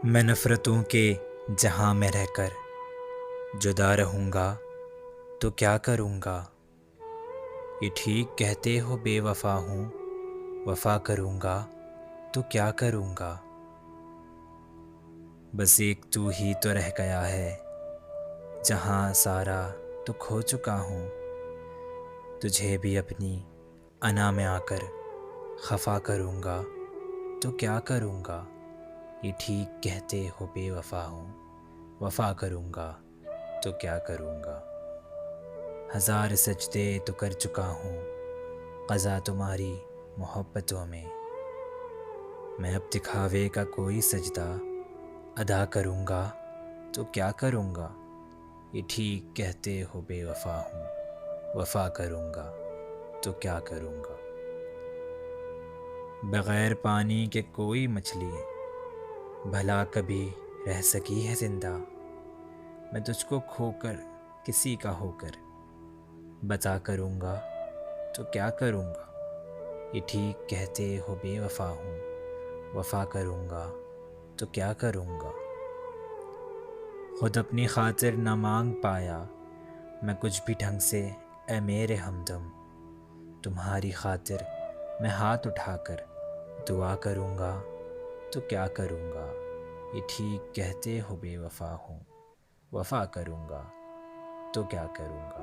میں نفرتوں کے جہاں میں رہ کر جدا رہوں گا تو کیا کروں گا؟ یہ ٹھیک کہتے ہو بے وفا ہوں، وفا کروں گا تو کیا کروں گا؟ بس ایک تو ہی تو رہ گیا ہے، جہاں سارا تو کھو چکا ہوں۔ تجھے بھی اپنی انا میں آ کر خفا کروں گا تو کیا کروں گا؟ یہ ٹھیک کہتے ہو بے وفا ہوں، وفا کروں گا تو کیا کروں گا؟ ہزار سجدے تو کر چکا ہوں قضا تمہاری محبتوں میں اب دکھاوے کا کوئی سجدہ ادا کروں گا تو کیا کروں گا؟ یہ ٹھیک کہتے ہو بے وفا ہوں، وفا کروں گا تو کیا کروں گا؟ بغیر پانی کے کوئی مچھلی بھلا کبھی رہ سکی ہے زندہ؟ میں تجھ کو کھو کر کسی کا ہو کر بتا کروں گا تو کیا کروں گا؟ یہ ٹھیک کہتے ہو بے وفا ہوں، وفا کروں گا تو کیا کروں گا؟ خود اپنی خاطر نہ مانگ پایا میں کچھ بھی ڈھنگ سے، اے میرے ہمدم۔ تمہاری خاطر میں ہاتھ اٹھا کر دعا کروں گا تو کیا کروں گا؟ یہ ٹھیک کہتے ہو بے وفا ہوں، وفا کروں گا تو کیا کروں گا؟